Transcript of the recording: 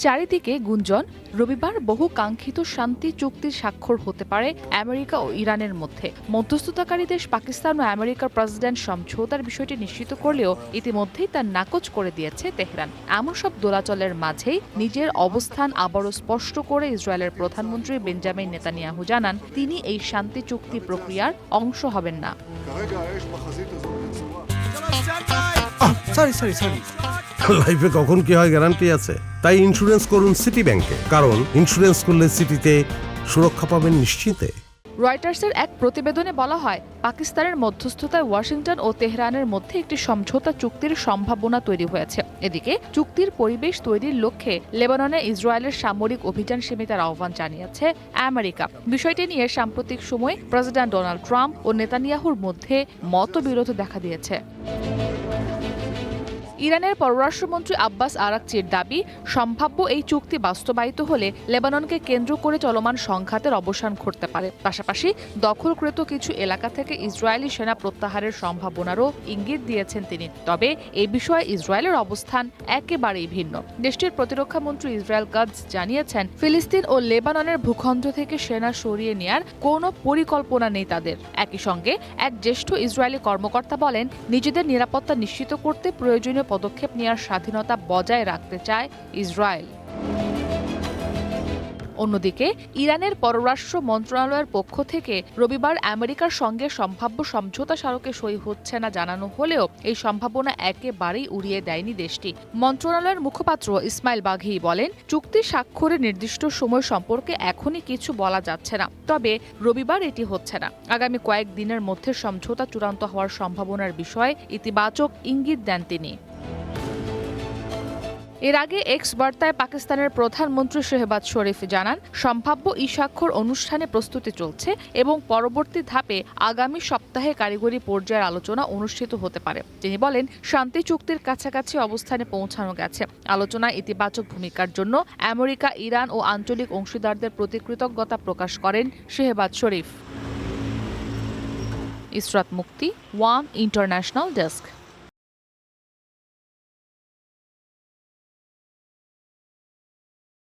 চারিদিকে গুঞ্জন, রবিবার বহু কাঙ্ক্ষিত শান্তি চুক্তি স্বাক্ষর হতে পারে আমেরিকা ও ইরানের মধ্যে। মধ্যস্থতাকারী দেশ পাকিস্তান ও আমেরিকার প্রেসিডেন্ট সমঝোতার বিষয়টি নিশ্চিত করলেও ইতিমধ্যেই তা নাকচ করে দিয়েছে তেহরান। এমন সব দোলাচলের মাঝেই নিজের অবস্থান আবারও স্পষ্ট করে ইসরায়েলের প্রধানমন্ত্রী বেঞ্জামিন নেতানিয়াহু জানান, তিনি এই শান্তি চুক্তি প্রক্রিয়ার অংশ হবেন না। লাইফে কখন কি হয় গ্যারান্টি আছে? তাই ইন্স্যুরেন্স করুন সিটি ব্যাংকে, কারণ ইন্স্যুরেন্স করলে সিটিতে সুরক্ষা পাবেন নিশ্চিতে। রয়টার্সের এক প্রতিবেদনে বলা হয়, পাকিস্তানের মধ্যস্থতায় ওয়াশিংটন ও তেহরানের মধ্যে একটি সমঝোতা চুক্তির সম্ভাবনা তৈরি হয়েছে। এদিকে চুক্তির পরিবেশ তৈরির লক্ষ্যে লেবাননে ইসরায়েলের সামরিক অভিযান সীমিতার আহ্বান জানিয়েছে আমেরিকা। বিষয়টি নিয়ে সাম্প্রতিক সময়ে প্রেসিডেন্ট ডোনাল্ড ট্রাম্প ও নেতানিয়াহুর মধ্যে মতবিরোধ দেখা দিয়েছে। ইরানের পররাষ্ট্রমন্ত্রী আব্বাস আরাকচির দাবি, সম্ভাব্য এই চুক্তি বাস্তবায়িত হলে লেবাননকে কেন্দ্র করে চলমান সংঘাতের অবসান ঘটতে পারে। পাশাপাশি দখলকৃত কিছু এলাকা থেকে ইসরায়েলি সেনা প্রত্যাহারের সম্ভাবনারও ইঙ্গিত দিয়েছেন তিনি। তবে এ বিষয়ে ইসরায়েলের অবস্থান একেবারেই ভিন্ন। দেশটির প্রতিরক্ষা মন্ত্রী ইসরায়েল কাটজ জানিয়েছেন, ফিলিস্তিন ও লেবাননের ভূখণ্ড থেকে সেনা সরিয়ে নেয়ার কোনো পরিকল্পনা নেই তাদের। একই সঙ্গে এক জ্যেষ্ঠ ইসরায়েলি কর্মকর্তা বলেন, নিজেদের নিরাপত্তা নিশ্চিত করতে প্রয়োজনীয় পদক্ষেপ নেওয়ার স্বাধীনতা বজায় রাখতে চায় ইসরায়েল। অন্যদিকে ইরানের পররাষ্ট্র মন্ত্রণালয়ের পক্ষ থেকে রবিবার আমেরিকার সঙ্গে সম্ভাব্য সমঝোতা স্মারকে সই হচ্ছে না জানানো হলেও এই সম্ভাবনা একেবারেই উড়িয়ে দেয়নি দেশটি। মন্ত্রণালয়ের মুখপাত্র ইসমাইল বাঘি বলেন, চুক্তি স্বাক্ষরের নির্দিষ্ট সময় সম্পর্কে এখনই কিছু বলা যাচ্ছে না, তবে রবিবার এটি হচ্ছে না। আগামী কয়েক দিনের মধ্যে সমঝোতা চূড়ান্ত হওয়ার সম্ভাবনার বিষয়ে ইতিবাচক ইঙ্গিত দেন তিনি। এর আগে এক্স বার্তায় পাকিস্তানের প্রধানমন্ত্রী শেহবাজ শরীফ জানান, সম্ভাব্য স্বাক্ষর অনুষ্ঠানে প্রস্তুতি চলছে এবং পরবর্তী ধাপে আগামী সপ্তাহে কারিগরি পর্যায়ের আলোচনা অনুষ্ঠিত হতে পারে। তিনি বলেন, শান্তি চুক্তির কাছাকাছি অবস্থানে পৌঁছানো গেছে। আলোচনায় ইতিবাচক ভূমিকার জন্য আমেরিকা, ইরান ও আঞ্চলিক অংশীদারদের প্রতি কৃতজ্ঞতা প্রকাশ করেন শেহবাজ শরীফ। ইসরাত মুক্তি, ওয়ান ইন্টারন্যাশনাল ডেস্ক।